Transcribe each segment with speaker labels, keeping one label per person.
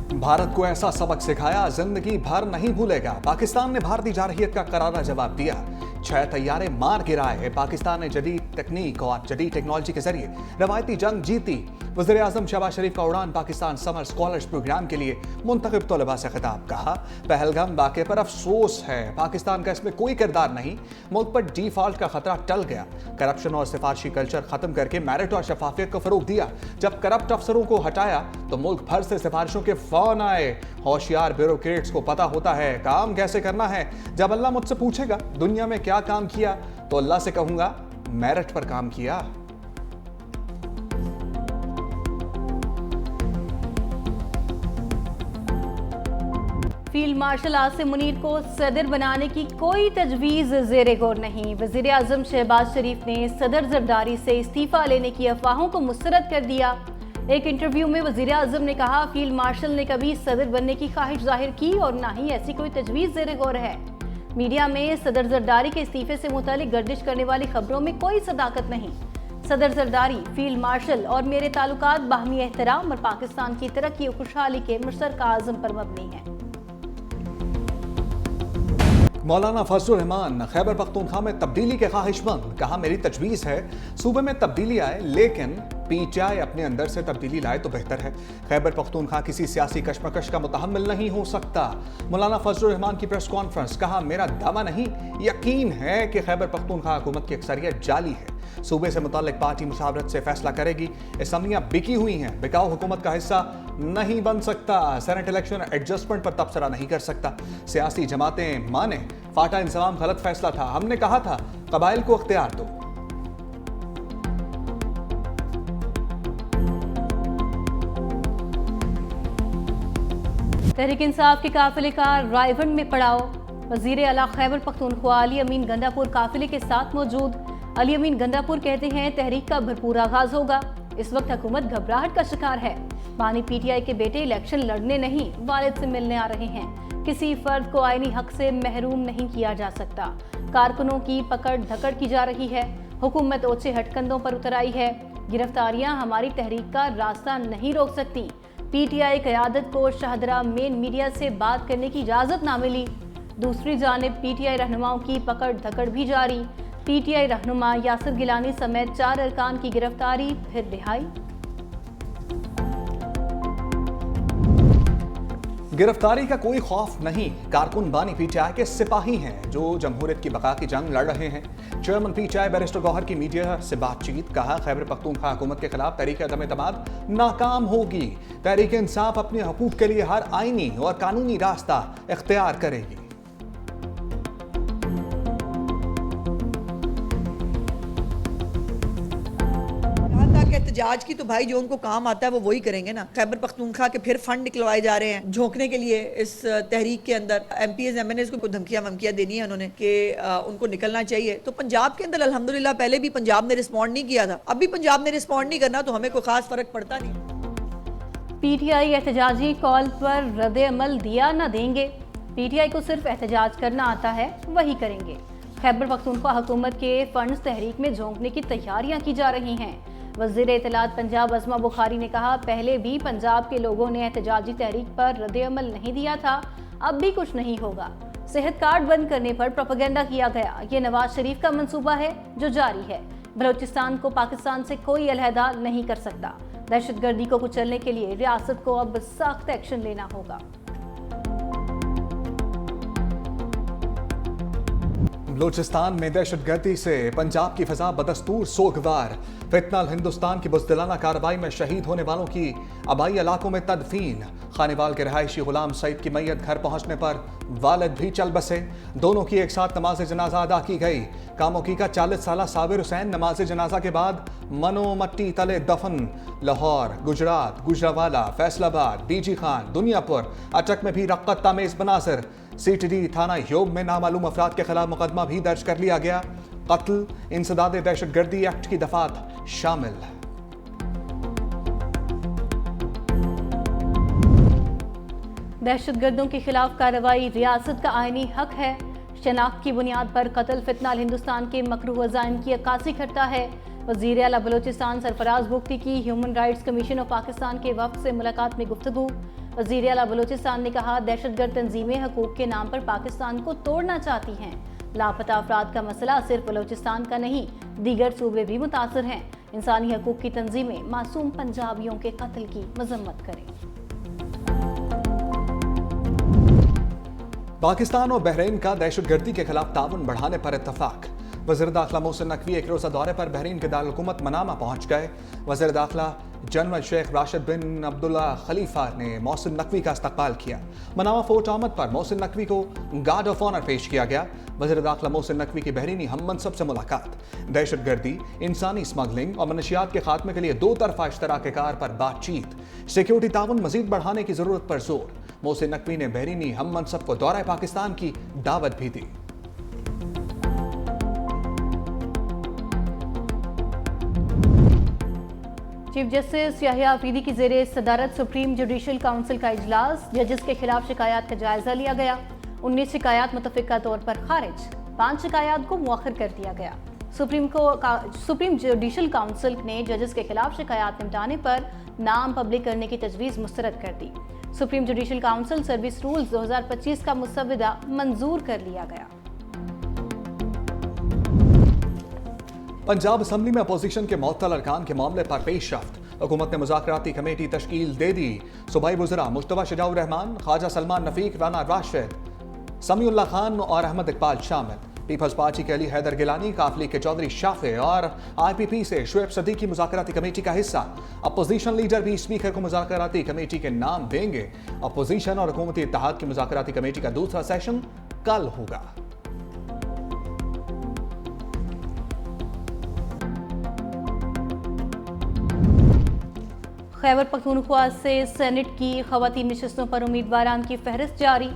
Speaker 1: भारत को ऐसा सबक सिखाया जिंदगी भर नहीं भूलेगा। पाकिस्तान ने भारतीय जारहियत का करारा जवाब दिया। 6 तैयारे मार गिराए। पाकिस्तान ने जदीद तकनीक और जदीद टेक्नोलॉजी के जरिए रवायती जंग जीती। वज़ीर आज़म शहबाज शरीफ का उड़ान पाकिस्तान समर स्कॉलर्स प्रोग्राम के लिए मुंतखब तलबा से खिताब। कहा, पहलगाम वाक़े पर अफसोस है, पाकिस्तान का इसमें कोई किरदार नहीं। मुल्क पर डिफॉल्ट का खतरा टल गया। करप्शन और सिफारशी कल्चर खत्म करके मेरिट और शफाफियत को फरोग दिया। जब करप्ट अफसरों को हटाया तो मुल्क भर से सिफारिशों के फोन आए। होशियार ब्यूरोक्रेट्स को पता होता है काम कैसे करना है। जब अल्लाह मुझसे पूछेगा दुनिया में क्या काम किया, तो अल्लाह से कहूंगा मेरिट पर काम किया।
Speaker 2: फील्ड मार्शल आसिम मुनीर को सदर बनाने की कोई तजवीज़ ज़ेरे गौर नहीं। वज़ीर आज़म शहबाज शरीफ ने सदर जरदारी से इस्तीफ़ा लेने की अफवाहों को मुस्तरद कर दिया। एक इंटरव्यू में वज़ीर आज़म ने कहा, फील्ड मार्शल ने कभी सदर बनने की ख्वाहिश जाहिर की और ना ही ऐसी कोई तजवीज़ ज़ेरे गौर है। मीडिया में सदर जरदारी के इस्तीफ़े से मुतालिक गर्दिश करने वाली खबरों में कोई सदाकत नहीं। सदर जरदारी, फील्ड मार्शल और मेरे ताल्लुकात बाहमी एहतराम और पाकिस्तान की तरक्की और खुशहाली के मुश्तरका आज़म पर मबनी है।
Speaker 1: मौलाना फजलुर रहमान खैबर पख्तूनख्वा में तब्दीली के ख्वाहिशमंद। कहा, मेरी तजवीज़ है सूबे में तब्दीली आए, लेकिन पीटीआई अपने अंदर से तब्दीली लाए तो बेहतर है। खैबर पख्तूनख्वा किसी सियासी कशमकश का मुतहम्मिल नहीं हो सकता। मौलाना फजलुर रहमान की प्रेस कॉन्फ्रेंस। कहा, मेरा दावा नहीं, यकीन है कि खैबर पख्तूनख्वा हुकूमत की अक्सरियत जाली है। सूबे से मुताल्लिक पार्टी मुशावरत से फैसला करेगी। असम्बलियां बिकी हुई हैं, बिकाऊ हुकूमत का हिस्सा नहीं बन सकता। सेनेट इलेक्शन एडजस्टमेंट पर तबसरा नहीं कर सकता। सियासी जमातें माने फाटा इंतजाम गलत फैसला था। हमने कहा था कबाइल को अख्तियार दो।
Speaker 2: तहरीक इंसाफ के काफिले का रायवंड में पड़ाव। वजीर आला खैबर पख्तूनख्वा अली अमीन गंडापुर काफिले के साथ मौजूद। अली अमीन गंडापुर कहते हैं, तहरीक का भरपूर आगाज होगा। इस वक्त हुकूमत घबराहट का शिकार है। बानी पीटीआई के बेटे इलेक्शन लड़ने नहीं, वालिद से मिलने आ रहे हैं। किसी फर्द को आईनी हक से महरूम नहीं किया जा सकता। कारकुनों की पकड़ धकड़ की जा रही है। हुकूमत ओछे हटकंदों पर उतर आई है। गिरफ्तारियां हमारी तहरीक का रास्ता नहीं रोक सकती। पीटीआई क़यादत को शाहदरा मेन मीडिया से बात करने की इजाज़त ना मिली। दूसरी जानिब पीटीआई रहनुमाओं की पकड़ धकड़ भी जारी। पीटीआई रहनुमा यासिर गिलानी समेत 4 अरकान की गिरफ्तारी, फिर रिहाई।
Speaker 1: गिरफ्तारी का कोई खौफ नहीं। कारकुन बानी पीटीआई के सिपाही हैं जो जमहूरियत की बका की जंग लड़ रहे हैं। चेयरमैन पीटीआई बैरिस्टर गौहर की मीडिया से बातचीत। कहा, खैबर पख्तूनख्वा हुकूमत के खिलाफ तहरीक अदम एतमाद नाकाम होगी। तहरीक इंसाफ अपने हकूक के लिए हर आईनी और कानूनी रास्ता इख्तियार करेगी।
Speaker 3: एहतजाज की तो भाई जो उनको काम आता है वो वही करेंगे ना। खैबर पख्तूनख्वा के फिर फंड निकलवाए जा रहे हैं झोंकने के लिए इस तहरीक के अंदर। एमपीएस एमएनएस को धमकियां वमकियां देनी है उन्होंने कि उनको निकलना चाहिए। तो पंजाब के अंदर अल्हम्दुलिल्लाह पहले भी पंजाब ने रिस्पॉन्ड नहीं किया था, अब भी पंजाब ने रिस्पॉन्ड नहीं करना, तो हमें कोई खास फर्क पड़ता नहीं।
Speaker 2: पीटीआई एहतजाजी कॉल पर रद्द अमल दिया न देंगे। पीटीआई को सिर्फ एहतजाज करना आता है, वही करेंगे। खैबर पख्तूनख्वा हुकूमत के फंड्स तहरीक में झोंकने की तैयारियां की जा रही हैं। वज़ीर इत्तलात पंजाब अज़मा बुखारी ने कहा, पहले भी पंजाब के लोगों ने एहतजाजी तहरीक पर रद्द अमल नहीं दिया था, अब भी कुछ नहीं होगा। सेहत कार्ड बंद करने पर प्रोपेगेंडा किया गया। ये नवाज शरीफ का मंसूबा है जो जारी है। बलोचिस्तान को पाकिस्तान से कोई अलहदा नहीं कर सकता। दहशतगर्दी को कुचलने के लिए रियासत को अब सख्त एक्शन लेना होगा।
Speaker 1: बलूचिस्तान में दहशतगर्दी से पंजाब की फिजा बदस्तूर सोगवार। फितनाल हिंदुस्तान की बुज़दिलाना कार्रवाई में शहीद होने वालों की आबाई इलाकों में तदफीन। खानेवाल के रहायशी गुलाम सईद की मैयत घर पहुंचने पर वालिद भी चल बसे। दोनों की एक साथ नमाज जनाजा अदा की गई। कामोकी का 40 साला साबिर हुसैन नमाज जनाजा के बाद मनो मट्टी तले दफन। लाहौर, गुजरात, गुजरावाला, फैसलाबाद, बीजी खान, दुनियापुर, अटक में भी रक्कत तामेज बनासिर। सीटीडी थाना ह्योब में नामालूम अफराद के खिलाफ मुकदमा भी दर्ज कर लिया गया। कत्ल, इंसदाद दहशतगर्दी एक्ट की दफात शामिल।
Speaker 2: दहशतगर्दों के खिलाफ कार्रवाई रियासत का आईनी हक है। शनाख्त की बुनियाद पर कत्ल फितनाल हिंदुस्तान के मकरूह अज़ाइम की अक्कासी करता है। वज़ीर आला बलोचिस्तान सरफराज बुख्ती की human rights commission of Pakistan के वफ़द से मुलाकात में गुफ्तगू। वज़ीर आला बलूचिस्तान ने कहा, दहशतगर्द तंजीमें हकूक के नाम पर पाकिस्तान को तोड़ना चाहती हैं। लापता अफराद का मसला सिर्फ बलूचिस्तान का नहीं, दीगर सूबे भी मुतासर हैं। इंसानी हकूक की तंजीमें मासूम पंजाबियों के कत्ल की मजम्मत करें।
Speaker 1: पाकिस्तान और बहरीन का दहशतगर्दी के खिलाफ ताउन बढ़ाने पर इत्तफाक। वज़ीर दाखिला मोहसिन नकवी एक रोज़ा दौरे पर बहरीन के दारुल हुकूमत मनामा पहुंच गए। वज़ीर दाखिला जनरल शेख राशिद बिन अब्दुल्ला खलीफा ने मोहसिन नकवी का इस्तकबाल किया। मनामा फोर्ट आमद पर मोहसिन नकवी को गार्ड ऑफ ऑनर पेश किया गया। वज़ीर दाखिला मोहसिन नकवी की बहरीनी हम मनसब से मुलाकात। दहशतगर्दी, इंसानी स्मगलिंग और मनशियात के खात्मे के लिए दो तरफा इश्तराक कार पर बातचीत। सिक्योरिटी ताउन मजीद बढ़ाने की जरूरत पर जोर। मोहसिन नकवी ने बहरीनी हम मनसब को दौरा पाकिस्तान की दावत भी दी।
Speaker 2: चीफ जस्टिस याहिया आफरीदी की जेर सदारत सुप्रीम जुडिशल काउंसिल का इजलास। जजेस के खिलाफ शिकायत का जायजा लिया गया। 19 शिकायत मुतफिका तौर पर खारिज, 5 शिकायत को मुअख्खर कर दिया गया। सुप्रीम जुडिशल काउंसिल ने जजेस के खिलाफ शिकायत निपटाने पर नाम पब्लिक करने की तजवीज़ मुस्तरद कर दी। Supreme judicial council service rules 2025 का मुसव्वदा मंजूर कर लिया गया।
Speaker 1: पंजाब असम्बली में अपोजिशन के मुअत्तल अरकान के मामले पर पेशरफ्त। हुकूमत ने मुज़ाकराती कमेटी तश्कील दे दी। सूबाई वज़रा मुश्तबा शजाउर रहमान, ख्वाजा सलमान नफीक, राना राशिद, समीउल्लाह खान और अहमद इकबाल शामिल। पीपल्स पार्टी के अली हैदर गिलानी, काफिले के चौधरी शाफे और IPP से शुएब सदीकी मुज़ाकराती कमेटी का हिस्सा। अपोजिशन लीडर भी स्पीकर को मुज़ाकराती कमेटी के नाम देंगे। अपोजिशन और हुकूमती इत्तेहाद की मुज़ाकराती कमेटी का दूसरा सेशन कल होगा।
Speaker 2: खैबर पख्तूनख्वा से सेनेट की ख़वातीन नशिस्तों पर उम्मीदवारान की फहरिस्त जारी।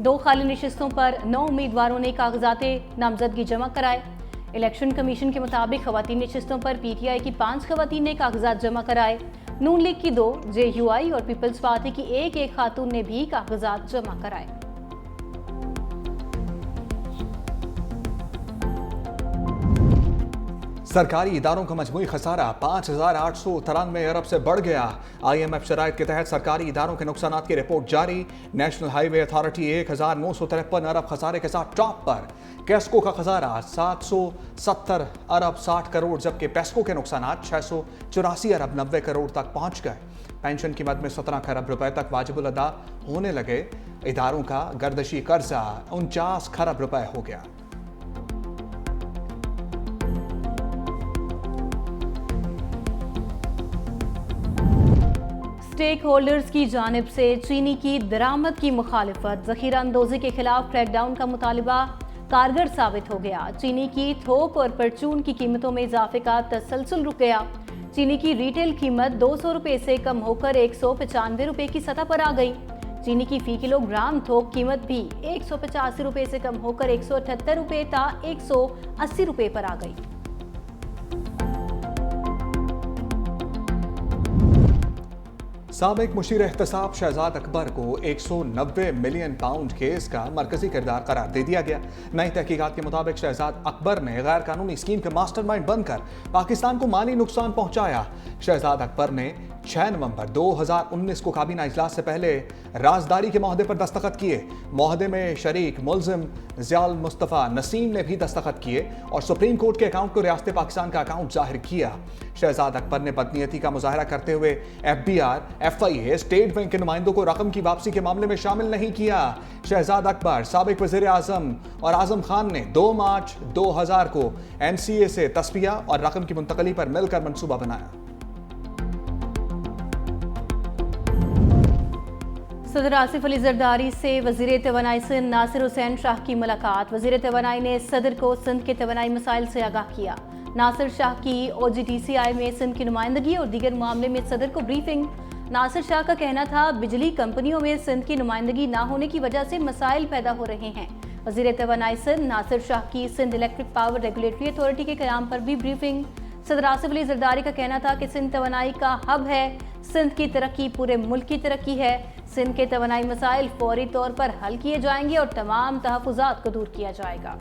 Speaker 2: 2 खाली नशिस्तों पर 9 उम्मीदवारों ने कागजाते नामजदगी जमा कराए। इलेक्शन कमीशन के मुताबिक ख़वातीन नशिस्तों पर PTI की 5 ख़वातीन ने कागजात जमा कराए। नून लीग की 2, JUI और पीपल्स पार्टी की एक खातून ने भी कागजात जमा कराए।
Speaker 1: सरकारी इदारों का मजमूई खसारा 5,893 अरब से बढ़ गया। IMF शराइत के तहत सरकारी इदारों के नुकसानात की रिपोर्ट जारी। नेशनल हाईवे अथॉरिटी 1,953 अरब खसारे के साथ टॉप पर। कैस्को का खसारा 770 अरब 60 करोड़, जबकि पेस्को के नुकसानात 684 अरब 90 करोड़ तक पहुंच गए। पेंशन की मद में 17 खरब रुपए तक वाजिबुल अदा होने लगे। इदारों का गर्दशी कर्जा 49 खरब रुपए हो गया।
Speaker 2: स्टेक होल्डर्स की जानिब से चीनी की दरामद की मुखालिफत, ज़ख़ीरा अंदोज़ी के खिलाफ क्रैकडाउन का मुतालिबा कारगर साबित हो गया। चीनी की थोक और परचून की कीमतों में इजाफे का तसलसल रुक गया। चीनी की रिटेल कीमत 200 रुपये से कम होकर 195 रुपये की सतह पर आ गई। चीनी की फी किलोग्राम थोक कीमत भी 185 रुपये से कम होकर 178 रुपये ता 180 रुपये पर आ गई।
Speaker 1: साबिक मुशीर एहतसाब शहजाद अकबर को 190 मिलियन पाउंड केस का मरकजी किरदार करार दे दिया गया। नई तहकीकात के मुताबिक शहजाद अकबर ने गैर कानूनी स्कीम के मास्टरमाइंड बनकर पाकिस्तान को माली नुकसान पहुंचाया। शहजाद अकबर ने 6 नवंबर 2019 को काबीना इजलास से पहले राजदारी के मुआहदे पर दस्तखत किए। मुआहदे में शरीक मुलजिम ज़ियाउल मुस्तफ़ा नसीम ने भी दस्तखत किए और सुप्रीम कोर्ट के अकाउंट को रियासत पाकिस्तान का अकाउंट जाहिर किया। शहजाद अकबर ने बदनीयती का मुजाहरा करते हुए FBR, FIA, स्टेट बैंक के नुमाइंदों को रकम की वापसी के मामले में शामिल नहीं किया। शहजाद अकबर, साबिक वज़ीर आज़म और आज़म खान ने 2 मार्च 2000 को NCA से तस्फिया और रकम की मुंतकली पर मिलकर मंसूबा बनाया।
Speaker 2: सदर आसिफ अली जरदारी से वज़ीर तवानाई सिंध नासिर हुसैन शाह की मुलाकात। वज़ीर तवानाई ने सदर को सिंध के तवानाई मसाइल से आगाह किया। नासिर शाह की OGTCI में सिंध की नुमाइंदगी और दीगर मामले में सदर को ब्रीफिंग। नासिर शाह का कहना था, बिजली कंपनियों में सिंध की नुमाइंदगी ना होने की वजह से मसाइल पैदा हो रहे हैं। वज़ीर तवानाई सिंध नासिर शाह की Sindh electric power regulatory authority के क़याम पर भी ब्रीफिंग। सदर आसिफ अली जरदारी का कहना था कि सिंध तवानाई का हब है। सिंध की तरक्की पूरे मुल्क की तरक्की है। सिंध के तवानाई मसाइल फौरी तौर पर हल किए जाएंगे और तमाम तहफ़्फ़ुज़ात को दूर किया जाएगा।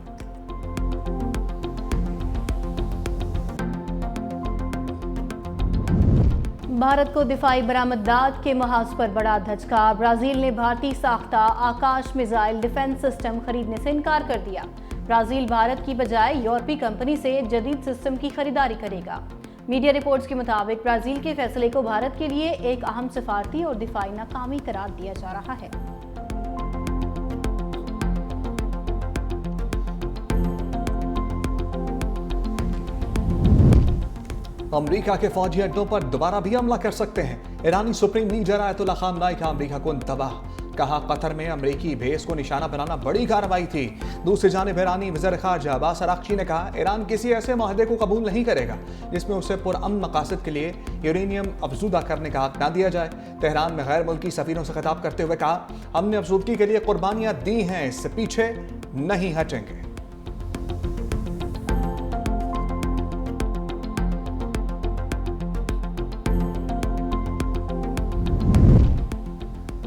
Speaker 2: भारत को दिफाई बरामदात के महाज पर बड़ा धचका। ब्राजील ने भारतीय साख्ता आकाश मिसाइल डिफेंस सिस्टम खरीदने से इनकार कर दिया। ब्राजील भारत की बजाय यूरोपीय कंपनी से जदीद सिस्टम की खरीदारी करेगा। मीडिया रिपोर्ट्स के मुताबिक ब्राजील के फैसले को भारत के लिए एक अहम सफारती और दिफाई नाकामी करार दिया जा रहा है।
Speaker 1: अमेरिका के फौजी अड्डों पर दोबारा भी हमला कर सकते हैं। ईरानी सुप्रीम लीडर आयतुल्लाह खामनाई का अमेरिका को तबाह। कहा, कतर में अमेरिकी बेस को निशाना बनाना बड़ी कार्रवाई थी। दूसरी जानिब ईरानी वज़ीर ख़ारजा अब्बास अराग़ची ने कहा, ईरान किसी ऐसे माहदे को कबूल नहीं करेगा जिसमें उसे पुरअमन मकासद के लिए यूरेनियम अफज़ूदा करने का हक न दिया जाए। तेहरान में गैर मुल्की सफ़ीरों से खिताब करते हुए कहा, हमने अफज़ूदगी के लिए कुर्बानियाँ दी हैं, इससे पीछे नहीं हटेंगे।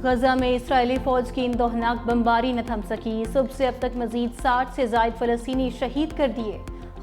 Speaker 2: गजा में इस्राएली फौज की इंदौहनाक बमबारी न थम सकी। सुबह से अब तक मजीद 60 से जायद फलस्तीनी शहीद कर दिए।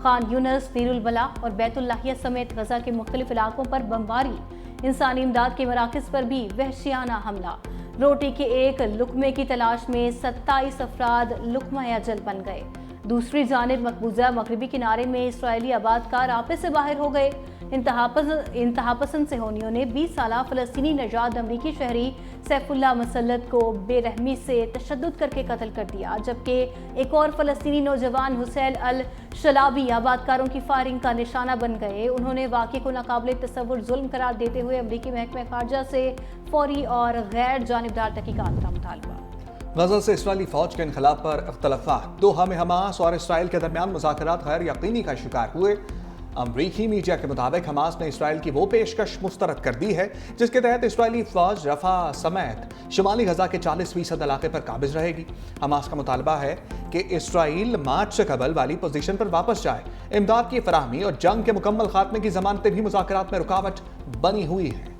Speaker 2: खान यूनस, दीरुल बला और बैतुल्लाहिया समेत गजा के मुख्तलिफ इलाकों पर बमबारी। इंसानी इमदाद के मराकज़ पर भी वहशियाना हमला। रोटी के एक लुकमे की तलाश में 27 अफराद लुकमा अजल बन गए। दूसरी जानिब मकबूजा मगरबी किनारे में इस्राएली आबादकार आपे से बाहर हो गए। इंतहापसंद सेहोनियों ने 20 साला फ़लस्तीनी नजाद अमरीकी शहरी सैफुल्लाह मसल्लत को बेरहमी से तशद्दुद करके कत्ल कर दिया, जबकि एक और फ़लस्तीनी नौजवान हुसैन अल शलाबी आबादकारों की फायरिंग का निशाना बन गए। उन्होंने वाक़े को नाकाबिले तसव्वुर जुल्म करार देते हुए अमरीकी महकमा ख़ारजा से फौरी और गैर जानिबदार तहक़ीक़ात का मुतालबा।
Speaker 1: गजा से इस्राएली फ़ौज के इनक़लाब पर इख्तलाफ़ात। दोहा में हमास और इसराइल के दरमियान मुज़ाकरात गैर यकीनी का शिकार हुए। अमरीकी मीडिया के मुताबिक हमास ने इसराइल की वो पेशकश मुस्तरद कर दी है जिसके तहत इस्राएली फ़ौज रफ़ा समेत शुमाली गजा के 40% इलाके पर काबिज रहेगी। हमास का मुतालबा है कि इसराइल मार्च से कबल वाली पोजीशन पर वापस जाए। इमदाद की फराहमी और जंग के मुकम्मल खात्मे की ज़मानतें भी मुज़ाकरात में रुकावट बनी हुई हैं।